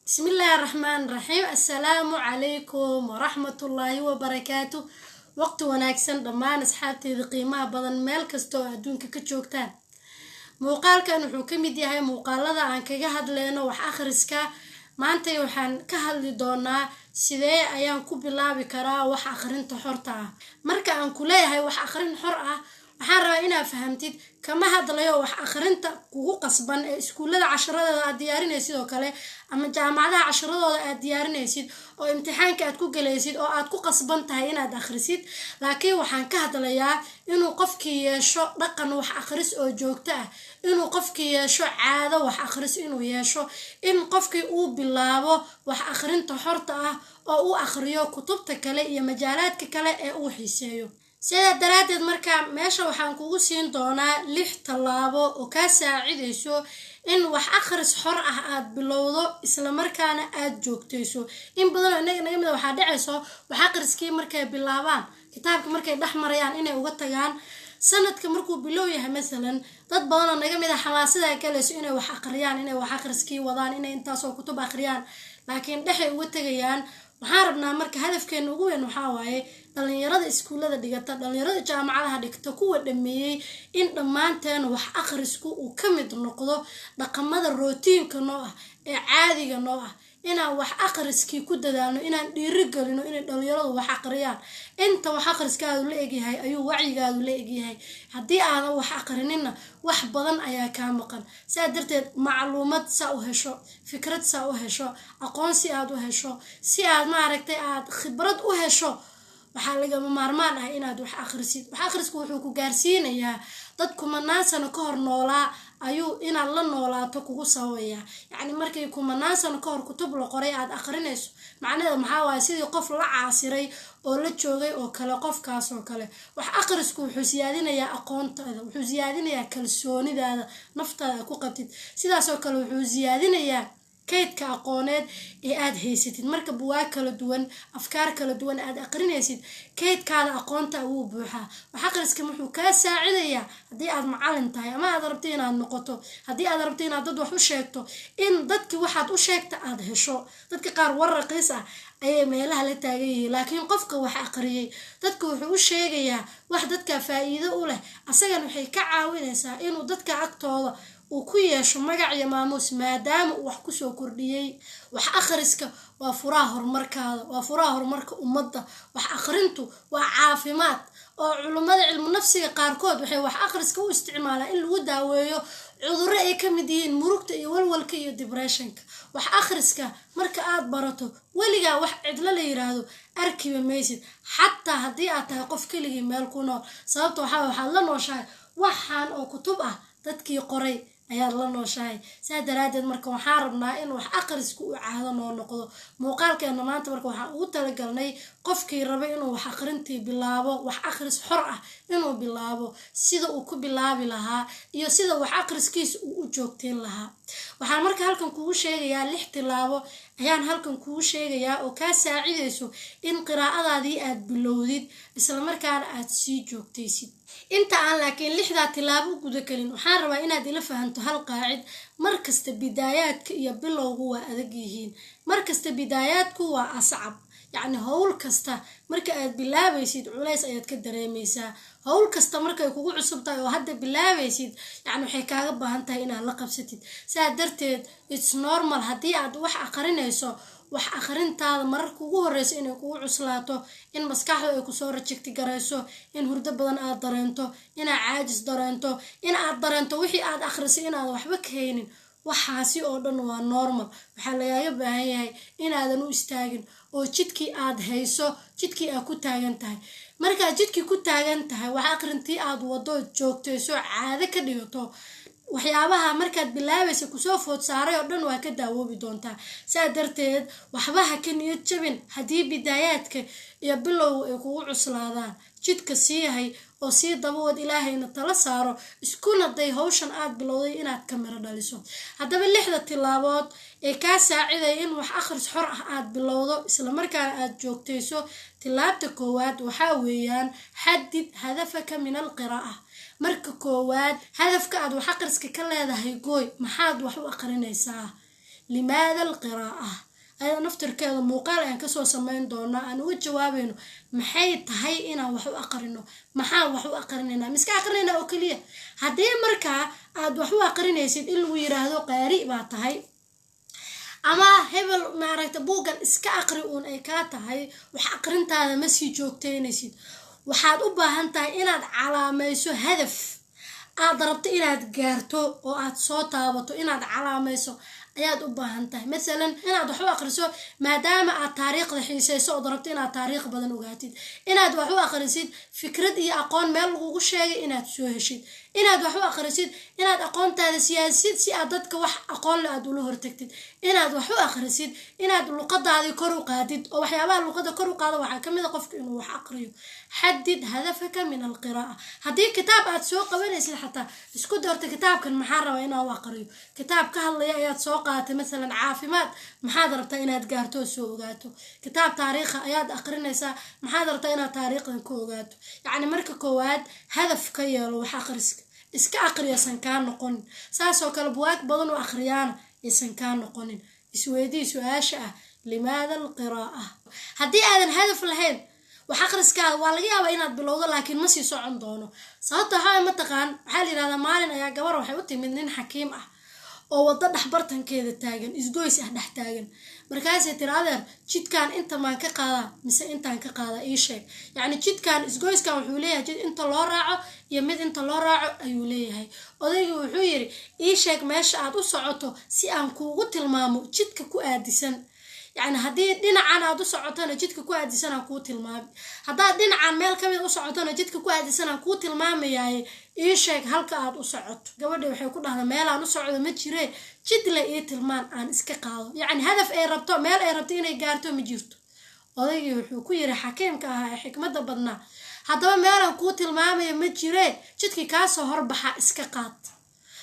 بسم الله الرحمن الرحيم. السلام عليكم ورحمة الله وبركاته. وقت وناكسن دمان أصحابتي ذي قيمة بدن ميل كستو أدونك كتشوكتان موقال كان وحو كميد ياهي موقالada aan kaga hadlayno wax akhriska maanta waxaan ka hadli doonaa sidee ayaan ku bilaabi karaa wax akhrinta xorta ah. marka aan ku leeyahay wax akhrin xor ah waxaan rabaa inaad fahamtid kama hadlayo wax akhrinta kugu qasban ee iskuulada casharadooda aad diyaarinaysid oo kale ama jaamacadaha casharadooda aad diyaarinaysid oo imtixaanka aad ku galaysid oo aad ku qasban tahay inaad akhrisid. laakiin waxaan ka hadlayaa inuu qofkii yeesho dhaqan wax akhris oo joogto ah, inuu qofkii yeesho caado wax akhris inuu yeesho, in qofkii uu bilaabo wax akhrinta xorta ah oo uu akhriyo kutubta kale iyo majaalaadka kale ee uu xiiseeyo. sida daraadeed marka meesha waxaan kugu siin doonaa 6 talaabo oo ka saacideyso in wax akhris xor ah aad bilowdo isla markaana aad joogteyso. in badan naga mid waxa dhacayso wax akhriskii markay bilaabaan kitaabka markay dhaxmarayaan inay uga tagaan sanadka markuu bilow yahay mesela dad badan naga mid ah xamaasada galayso inay wax akhriyaan, inay wax akhriskii wadaan, inay intaas oo kutub akhriyaan, laakiin dhaxay uga tagayaan. waxaan rabnaa marka hadafkeena ugu weyn waxa waaye dhalinyarada iskuulada dhigata, dhalinyarada jaamacadaha dhigta, kuwa dhameeyay in dhamaanteen wax akhrisku uu ka mid noqdo dhaqamada rootiinka noo ah ee caadiga noo ah, inaan wax akhriskii ku dadaalno, inaan dhiiri galino inay dhalinyaradu wax akhriyaan. inta wax akhriskaadu la egyahay ayuu wacyigaadu la egyahay. haddii aadan wax akhrinina wax badan ayaa kaa maqan. saa darteed macluumad saa u hesho, fikrad saa u hesho, aqoon si aad u hesho, si aad maaragtay aad khibrad u hesho, waxaa lagama maarmaan ah inaad wax akhrisid. wax akhrisku wuxuu ku gaarsiinayaa dad kumanaan sano ka hor noolaa ayuu inaad la noolaato kugu sawayaa. yacni markay kumanaan sano ka hor kutub la qoray aad akhrinayso macnaheedu maxaa waaye sidii qof la caasiray oo la joogay oo kale qofkaas oo kale. wax akhrisku wuxuu siyaadinayaa aqoontaada, wuxuu siyaadinayaa kalsoonidaada naftaada ku qabtid, sidaas oo kale wuxuu siyaadinayaa kaydka aqooneed ee aad haysatid. marka buugaag kala duwan, afkaar kala duwan aad akhrinaysid, kaydkaada aqoonta uu buuxaa. wax akhriska wuxuu kaa saacidayaa haddii aad macallin tahay ama aad rabto inaad noqoto, haddii aad rabto inaad dad wax u sheegto, in dadkii waxaad u sheegta aad hesho. dadka qaar war raqiis ah ayay meelaha la taagan yihiin, laakiin qofka wax akhriyay dadka wuxuu u sheegayaa wax dadka faa'iido u leh, asagana waxay ka caawinaysaa inuu dadka agtooda uu ku yeesho magac iyo maamuus maadaama uu wax ku soo kordhiyay. wax akhriska waa furaha horumarkaada, waa furaha horumarka ummadda. wax akhrintu waa caafimaad oo culimada cilmu nafsiga qaarkood waxay wax akhriska u isticmaalaan in lagu daaweeyo cudurro ay ka mid yihiin murugta iyo walwalka iyo depressionka. wax akhriska marka aad barato weligaa wax cidlo la yiraahdo arkiba maysid, xataa haddii aad tahay qof keligii meel ku nool. sababta waxaad la nooshahay waxaan oo kutub ah dadkii qoray ayaad la nooshahay. saa daraadeed marka waxaan rabnaa in wax akhrisku uu caado noo noqdo. muuqaalkeena maanta marka waxaan ugu talagalnay qofkii raba inuu wax akhrintii bilaabo, wax akhris xor ah inuu bilaabo, sida uu ku bilaabi lahaa iyo sida wax akhriskiisa uu u joogteen lahaa. waxaan marka halkan kugu sheegayaa 6 tilaabo ayaan halkan kugu sheegayaa oo kaa saacideyso in qiraa'adaadii aad bilowdid isla markaana aad sii joogtaysid. inta aan laakiin 6 tilaabo guda kalin waxaan rabaa inaad ila fahanto hal qaacid. markasta bidaayaadka iyo bilowgu waa adag yihiin, markasta bidaayaadku waa ascab. yacni hawl kasta marka aad bilaabaysid culays ayaad ka dareemaysaa. hawl kasta markay kugu cusub tahay oo hadda bilaabaysid yacni waxay kaaga baahan tahay inaad la qabsatid. saa darteed it's normal haddii aad wax akhrinayso wax akhrintaada mararka ugu horeysa inay kugu cuslaato, in maskaxdu ay kusoo rajigti garayso, in hurdo badan aad dareento, inaad caajis dareento, in aad dareento wixii aad akhrisay inaad waxba ka haynin. waxaasi oo dhan waa normal. waxaa lagaaga baahan yahay inaadan u istaagin oo jidkii aad hayso, jidkii aad ku taagan tahay. markaad jidkii ku taagan tahay wax akhrintii aad wado joogtayso caado ka dhigato, waxyaabaha markaad bilaabaysa kusoo food saaray oo dhan waa ka daawoobi doontaa. saa darteed waxba ha ka niyad jabin haddii bidaayaadka iyo bilowga ay kugu cuslaadaan. jidka sii hay oo sii dabood ilaahayna tala saaro, iskuna day hawshan aad bilowday inaad ka miro dhaliso. haddaba 6 tilaabood ee kaa saaciday in wax akhris xor ah aad bilowdo isla markaana aad joogtayso. tilaabta koowaad waxaa weeyaan xadid hadafaka min alqiraa'ah. marka koowaad hadafka aad wax akhriska ka leedahay gooy maxaad wax u akhrinaysaa. limaada alqiraa'ah ayada naftirkeeda muuqaal aan kasoo samayn doonaa aan uga jawaabayno maxay tahay inaan wax u aqrino maxaan wax u aqrinaynaa miska aqrinaynaa oo keliya haddii markaa aad wax u aqrinaysid in lagu yiraahdo qaari baa tahay ama hebel maaragta buugan iska aqri uun ay kaa tahay wax aqrintaada ma sii joogteynaysid waxaad u baahan tahay inaad calaamayso hadaf aad rabto inaad gaarto oo aad soo taabato inaad calaamayso ayaad u baahan tahay masalan inaad wax u aqriso maadaama aad taariikhda xiisayso oo rabto inaad taariikh badan ogaatid inaad wax u aqrisid fikrad iyo aqoon meel lagugu sheegay inaad soo heshid inaad wax u aqrisid inaad aqoontaada siyaasid si aad dadka wax aqoon leh aad ula hortagtid inaad wax u aqrisid inaad luqadaadii kor u qaadid oo waxyaabaha luqada kor u qaada waxaa kamid ah qofka inuu wax aqriyo xadid hadafaka min alqiraa'a haddii kitaab aad soo qabanaysid xataa isku doorta kitaabkan maxaa rabaa inaan u aqriyo kitaab ka hadlaya ayaad soo qaatay masalan caafimaad maxaad rabtaa inaad gaarto oo soo ogaato kitaab taariikha ayaad aqrinaysaa maxaad rabtaa inaad taariikhdan ku ogaato yacni marka koowaad hadaf ka yeelo wax aqriska iska aqriyaysan kaa noqonin saasoo kale buwaag badan oo aqriyaana aysan kaa noqonin isweydii su-aasha ah limaada alqiraa'ah haddii aadan hadaf lahayn wax aqriskaada waa laga yaabaa inaad bilowdo laakiin ma sii socon doono sababta waxaa mataqaan waxaa la yidhahdaa maalin ayaa gabar waxay u timid nin xakiim ah oo wada dhaxbartankeeda taagan isgoys ah dhex taagan markaasay tiri adeer jidkan inta maan ka qaadaa mise intaan ka qaadaa ii sheeg yacni jidkan isgoyskan wuxuu leeyahay jid inta loo raaco iyo mid inta loo raaco ayuu leeyahay odaygu wuxuu yidhi ii sheeg meesha aad u socoto si aan kuugu tilmaamo jidka ku aadisan يعني هدي دينا عن أدو سعوتنا جدك كوادي سنة كوت المام هذا دينا عن مال كمية أسعوتنا جدك كوادي سنة كوت المام يعني إيش هيك هلك أدو سعوت قبل ده وحيكون هذا مال أنا سعود متشري جد لقيت المام عن إسكاقه يعني هدف أي ربطه مال أي ربطين يجارته مجيرته وذي وحيكون يرحكيم كحكمة بدنا هذا مال كوت المام متشري جدك كاسه هربحة إسكاقات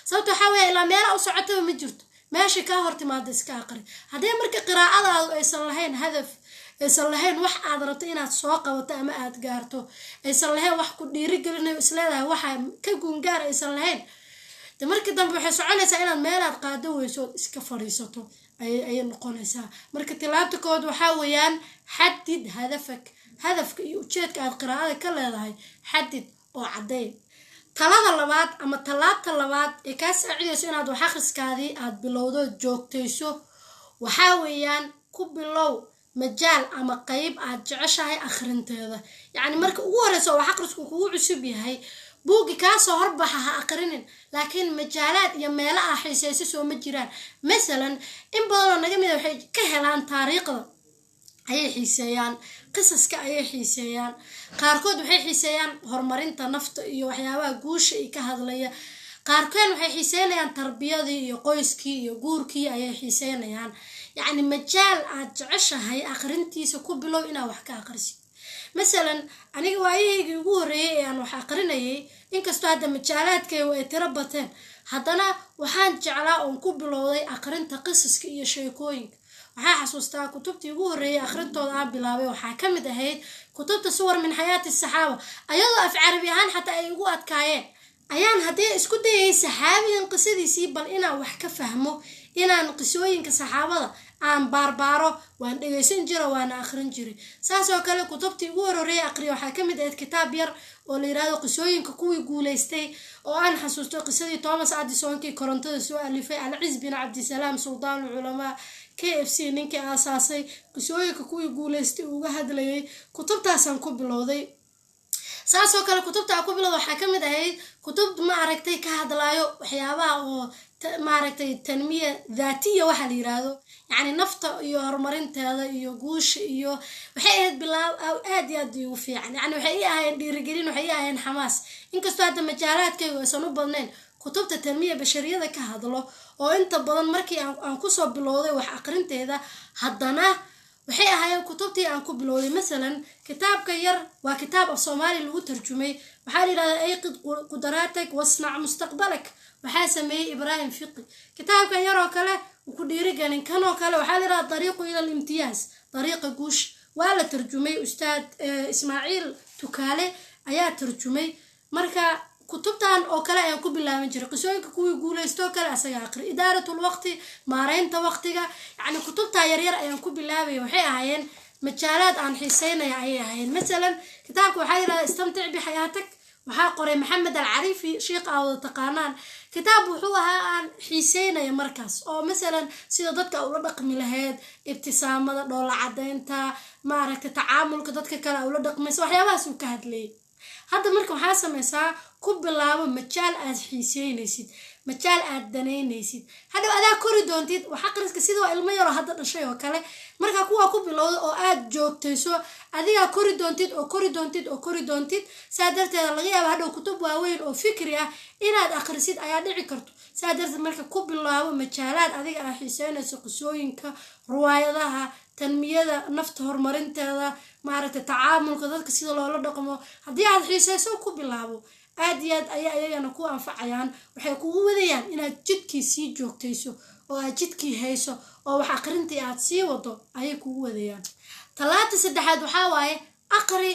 صوته حاول إلى مال أو سعوته مجيرته ماشي كهرت ما دسكاقري هذه مركي قراءة أيصل لهين هدف أيصل لهين وح عذرتين سواقة وتأمات جارتو أيصل لهين وح كدي رجل إنه إسلالها وح كجون جار أيصل لهين تمركي دم بحس على سائل المالات قادو يسود إسكفريساتو أي نقولها مركي تلعبت كود وحاويان حدد هدفك يوتشيت القراءة كلها هاي حدد وعدين talada labaad ama talaabta labaad ee ka saacidayso inaad wax akhriskaadii aad bilowdo joogtayso waxa weeyaan ku bilow majaal ama qayb aad jeceshahay akhrinteeda yani marka ugu horeyso wax akhrisku kugu cusub yahay buugi ka soo horbaxa ha aqrinin laakiin majaalaad iyo meelaha xiisayso soo ma jiraan midalan in badan naga mid waxay ka helaan taariikhda ayay xiiseeyaan qisaska ayay xiiseeyaan qaarkood waxay xiiseeyaan horumarinta nafta iyo waxyaabaha guusha ay ka hadlaya qaarkood waxay xiiseeyaan tarbiyadii iyo qoyskii iyo guurkii ayay xiiseeyaan yani majaal aad jeceshahay akhrintiisa ku bilow inaad wax ka akhrisid midalan aniga waayigii ugu horeeyay aan wax akhrinayay inkastoo hadda majaalaadkay way tiro bateen haddana waxaan jeclaa oo ku bilowday akhrinta qisaska iyo sheekooyinka waxaa xasuustaa kutubtii ugu horeeyay akhrintooda aan bilaabay waxaa ka mid ahayd kutubta suwar min xayaati saxaaba ayadoo af carabi ahaan xataa ay ugu adkaayeen ayaan haddii isku dayay saxaabigan qisadiisii bal inaan wax ka fahmo inaan qisooyinka saxaabada aan baarbaaro waan dhageysan jiray waan akhrin jiray saasoo kale kutubtii ugu horeeyay aqriyo waxaa ka mid ahayd kitaab yar oo la yiraahdo qisooyinka kuwii guuleystay oo aan xasuusto qisadii Thomas Addison kii korontada soo alifay Al-Izz bin Abdisalaam sultaan ulama KFC ninkii aasaasay qisooyinka kuwii guuleystay uga hadlayay kutubtaasaan ku bilowday saasoo kale kutubta ku bilowday waxaa ka mid ahayd kutub ma aragtay ka hadlaayo waxyaabaha oo ma aragtay tanmiya daatiya waxa la yiraahdo yani nafta iyo horumarinteeda iyo guusha iyo waxay ahayd bilaab aad iyo aad u fiican yani waxay ahaayeen dhiirigelin waxay ahaayeen xamaas inkastoo hadda majaalaadkaygu aysan u badnayn kutubta tanmiya bashariyada ka hadlo oo inta badan markii aan ku soo bilowday wax akhrinteeda haddana waxay ahaayeen kutubtii aan ku bilowday midalan kitaabka yar waa kitaab af Soomaali lagu tarjumay waxa la yiraahdaa ayqid qudraatak wasnac mustaqbalak waxaa sameeyay Ibrahim Fiqi kitaabka yar oo kale ku dhiirigelin kan oo kale waxa la yiraahdaa dariiqu ila al-imtiyaaz dariiqa guush waa la tarjumay ustaad Ismaaciil Tukaale ayaa tarjumay marka kutubtan oo kale ayaan ku bilaaban jiray qisooyinka kuwii guuleystoo kale asaga aqri idaaratul waqti maareynta waqtiga yacni kutubta yaryar ayaan ku bilaabay waxay ahaayeen majaalaad aan xiiseynaya ayay ahaayeen masalan kitaabka waxaa yidhahdaa istamtic bixayaatak waxaa qoray maxamed alcariifi sheekh aa wada taqaanaan kitaab wuxuu ahaa aan xiiseynaya markaas oo masalan sida dadka ula dhaqmi lahayd ibtisaamada dhoola cadaynta maaragta tacaamulka dadka kale ula dhaqmaysa waxyaabahaas uu ka hadlayay hadda marka waxaa samaysaa ku bilaabo majaal aad xiiseynaysid majaal aad danaynaysid hadhow adaa kori doontid wax aqriska sidoo ilmo yaro hadda dhashay oo kale marka kuwa ku bilowdo oo aad joogtayso adiga kori doontid saa darteed laga yaabo hadhow kutub waaweyn oo fikri ah inaad akhrisid ayaa dhici karto saa darteed marka ku bilaabo majaalaad adiga aad xiiseynayso qisooyinka riwaayadaha tanmiyada nafta horumarinteeda maaragta tacaamulka dadka sida loola dhaqmo haddii aad xiiseyso ku bilaabo aad iyo aad ayaa ayagana ku anfacayaan waxay kugu wadayaan inaad jidkii sii joogtayso oo aad jidkii hayso oo wax aqrintii aad sii wado ayay kugu wadayaan talaata saddexaad waxaa waaye aqri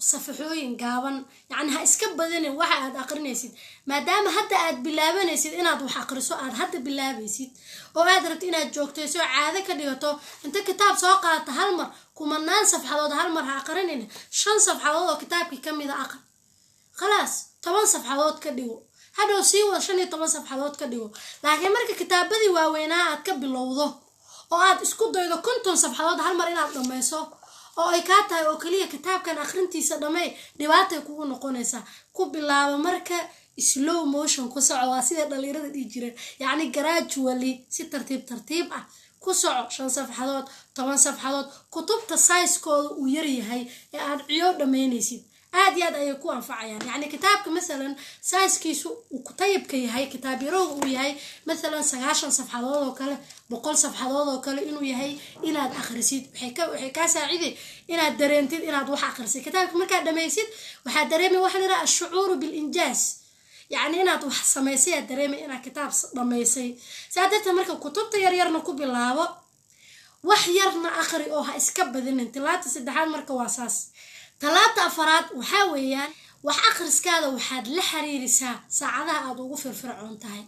safaxooyin gaaban yacni ha iska badanin waxa aad aqrinaysid maadaama hadda aad bilaabanaysid inaad wax aqriso aad hadda bilaabaysid oo aad rabto inaad joogtayso caado ka dhigato inta kitaab soo qaadata hal mar kumanaan safxadood hal mar ha aqrinina 5 safxadood oo kitaabkii ka mid a aqri khalaas 10 safxadood ka dhigo hadhow sii wada 15 safxadood ka dhigo laakiin marka kitaabadii waaweynaa aad ka bilowdo oo aad isku daydo 50 safxadood hal mar inaad dhammayso oo ay ka tahay oo kaliya kitaabkan akhrintiisa dhamay dhibaatay kugu noqonaysaa ku bilaabo marka slow motion ku soco waa sida dhalinyarada dhigi jireen yacni gradually si tartiib ah ku soco 5 safxadood 10 safxadood kutubta size-kooda uu yar yahay ee aad ciyo dhamaynaysid aad iyo aad ayay ku anfacayaan yacni kitaabka masalan size-kiisu uu ku tayibka yahay kitaab yarowga uu yahay masalan 90 safxadood oo kale 100 safxadood oo kale inuu yahay inaad akhrisid waxay ka saaciday inaad dareentid inaad wax akhrisid kitaabka markaad dhamaysid waxaad dareemay wax la yiraahdo ash-shucuur bil injaaz يعني inaad wax sameysay dareemay inaad kitaab dhameysay saadada marka kutubta yar yarna ku bilaabo wax yarna akhri oo ha iska badinin talaata saddexaad marka waa saas talaata afaraad waxa weeyaan wax akhriskaada waxaad la xiriirisaa saacadaha aad ugu firfircoon tahay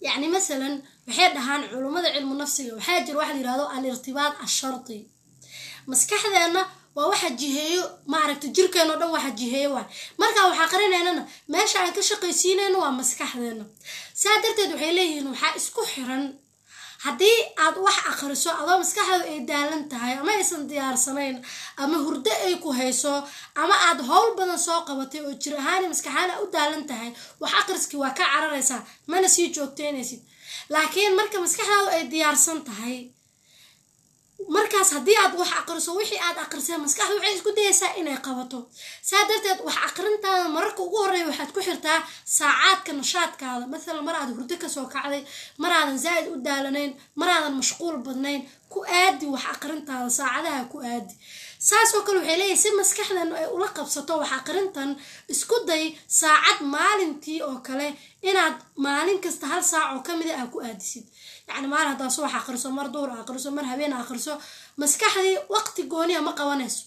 يعني مثلا waxay dhahaan culimada cilmu nafsiga waxa jir wax la yiraahdo al-irtibaat ash-sharti maskaxdeena waa waxa jiheeyo ma aragto jirkeeno dhan waxa jiheeyo waa marka waxa qarinaynana meesha aan ka shaqaysiinayno waa maskaxdeena saadarteed waxay leeyihiin waxa isku xiran hadii aad wax akhriso adoo maskaxdaada ay daalan tahay ama aysan diyaarsanayn ama hurdo ay ku hayso ama aad hawl badan soo qabatay oo jir ahaan maskaxaana u daalan tahay wax akhriski waa ka cararaysa mana sii joogteynaysid laakiin marka maskaxdaadu ay diyaarsan tahay markaas hadii aad wax akhriso wixii aad akhrisay maskaxdu waxay isku dayaysaa inay qabato saadarteed wax akhrintaada marka ugu horeeyo waxaad ku xirtaa saacaadka nashaadkaada mesela mar aad hurdo ka soo kacday mar aadan zaid u daalanayn mar aadan mashquul badnayn ku aadi wax akhrintaada saacadaha ku aadi saasoo kale waxay leeyahay si maskaxdan ay ula qabsato wax akhrintan isku day saacad maalintii oo kale inaad maalin kasta hal saac oo kamid ah ku aadisid يعني ما راح تصوح أخرسه مر دور أخرسه مر هبين أخرسه مسكحدي وقت جوني ما قوانس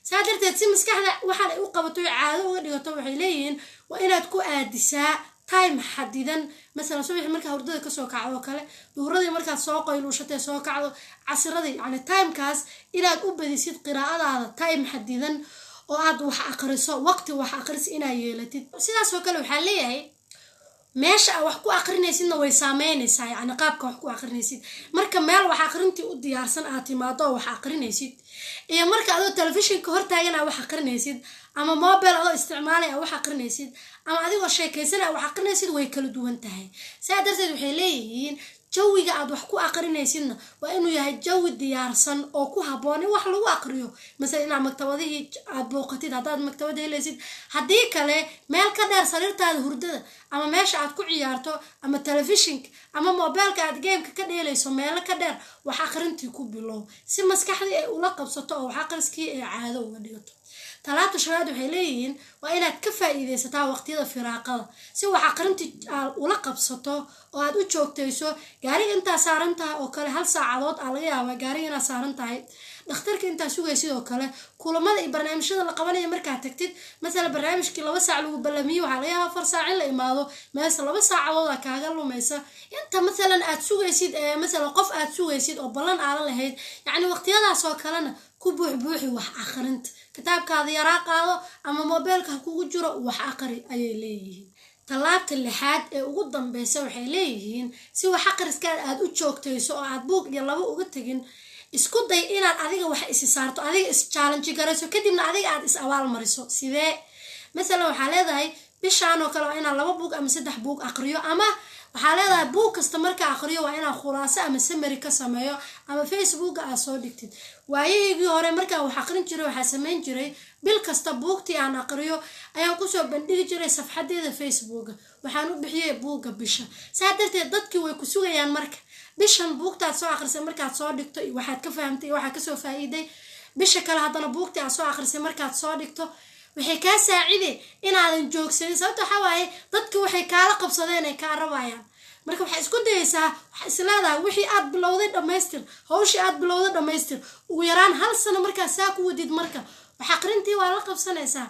سادر تتسي مسكحنا وحنا وقبتوا عادة ودي طبعا إلين وإن تكو أدساء تايم حديدا مثلا صبح مركز هردة كسوق عضو كله ظهر مركز سوق يلوشته سوق عضو عصر ذي يعني تايم كاس إلى أوبد يصير قراءة هذا تايم حديدا وعاد وح أخرسه وقت وح أخرس إنا يلتي سيدا سوق له حليه هي meesha wax ku aqrinaysidna way saameynaysaa yani qaabka wax ku aqrinaysid marka meel wax aqrintii u diyaarsan aad timaado wax aqrinaysid iyo marka aad telefishinka hor taagan wax aqrinaysid ama mobile aad isticmaalay wax aqrinaysid ama adigoo sheekaysan wax aqrinaysid way kala duwan tahay saadarteed waxay leeyihiin jawiga aad wax ku aqrinaysidna waa inuu yahay jawi diyaarsan oo ku haboon wax lagu aqriyo mesela ina maktabadii aad booqatid hadaad maktabada helaysid hadii kale meel ka dheer sariirtaada hurdada ama meesha aad ku ciyaarto ama telefishinka ama mobilka aad game ka dheelayso meel ka dheer wax aqrintii ku bilow si maskaxdii ay ula qabsato oo wax aqriskii ay caado uga dhigato talaabta shanaad waxay leeyihiin waa inaad ka faa'iidaysataa waqtiyada firaaqada si wax aqrinti ula qabsato oo aad u joogtayso gaariga inta saaran tahay oo kale hal saacadood laga yaabaa gaariga inaad saaran tahay dhakhtarka inta sugay sidoo kale kulamada iyo barnaamijyada la qabanayo markaa tagtid mesela barnaamijkii 2 saac lagu balamiyo waxa laga yaabaa 4 saac in la imaado meesha 2 saacadood kaaga lumaysa inta mesela aad sugaysid mesela qof aad sugaysid oo ballan aan lahayd yani waqtiyadaas oo kalena ku buuxbuuxi wax aqrinta kitaabkaada yaraa qaado ama mobilka kugu jiro wax aqri ayay leeyihiin talaabta lixaad ee ugu dambaysa waxay leeyihiin si wax aqriska aad u joogtayso oo aad buug iyo laba uga tagin isku day inaad adiga wax is saarto adiga is challenge garayso kadibna adiga aad is abaal mariso sidee mesela waxa leedahay bishaan oo kale waa inaad 2 buug ama 3 buug aqriyo ama waxa leedahay buug kasta marka aqriyo waa inaad khulaaso ama summary ka sameeyo ama Facebook aad soo dhigtid waayigii hore marka wax aqrin jiray waxa sameyn jiray bil kasta buugtii aan aqriyo ayaan ku soo bandhigi jiray safxadeeda Facebook waxaan u bixiyay buugga bisha saadarteed dadkii way ku sugayaan marka bishan buugtaad soo aqrisay markaad soo dhigto waxaad ka fahamtay waxa ka soo faa'iiday bisha kale hadana buugtii aad soo aqrisay markaad soo dhigto waxay ka saaciday inaadan joogsanin sababtoo waxa waaye dadku waxay kaala qabsadeen ay ka rabayaan marka waxa isku dayaysaa waxa islaada wixii aad bilowday dhameystir hawshii aad bilowday dhameystir ugu yaraan hal sano marka saa ku wadid marka wax aqrintii waa la qabsanaysaa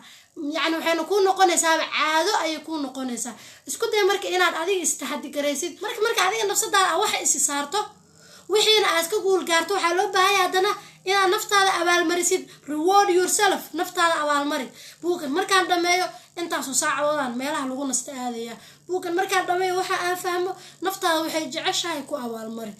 يعني waxayna ku noqonaysaa caado ay ku noqonaysaa isku day marka inaad adiga istaxadi garaysid marka adiga nafsadaada wax is saarto wixiina aad ka guul gaarto waxa loo baahan yahay hadana inaad naftaada abaal marisid reward yourself naftaada abaal mari buugan markaan dhameeyo intaas oo saacadoodaan meelaha lagu nasto aadaya buugan markaan dhameeyo waxa aan fahmo naftaada waxay jeceshahay ku abaal mari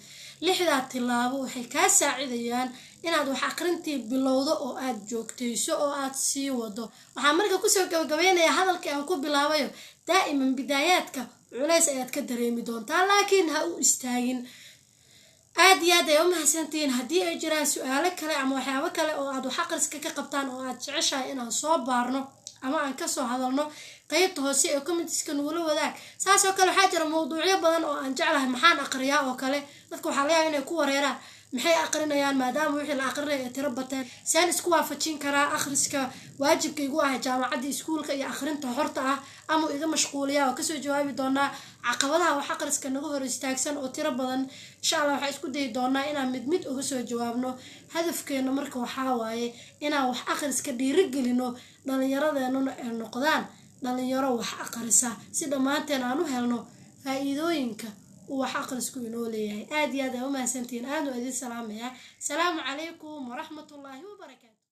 lixda tilaabo waxay ka saacidayaan inaad wax aqrintii bilowdo oo aad joogtayso oo aad sii wado waxa marka ku soo gabagabeynaya hadalkii aan ku bilaabayo daa'iman bidaayadka culays ayaad ka dareemi doontaa laakiin ha u istaagin aad iyo aad ay u mahadsantiin haddii ay jiraan su'aalo kale ama waxyaabo kale oo aad wax aqriska ka qabtaan oo aad jeceshahay inaan soo baarno ama aan ka soo hadalno qaybta hoose ee comments-ka nugula wadaag saasoo kale waxaa jira mowduucyo badan oo aan jeclahay maxaan aqriyaa oo kale dadku waxa laga yaabaa inay ku wareeraan maxay aqrinayaan maadaama wixii la aqrinayo tiro bateen saan isku waafajin karaa akhriska waajibkaygu ah jaamacadda iskuulka iyo akhrinta horta ah ama iga mashquuliya oo kasoo jawaabi doonaa caqabadaha wax aqriska naga hor istaagsan oo tiro badan insha Allah waxa isku day doonaa inaan mid uga soo jawaabno hadafkeena marka waxa waaye inaan wax aqriska dhiirigelino dhalinyaradeenuna ay noqdaan dhalinyaro wax aqrisa si dhamaanteen aan u helno faa'iidooyinka wax aqrisku inoo leeyahay aad iyo aad u mahadsantiin aad u idin salaamaya salaamu calaykum wa rahmatullaahi wa barakaatuh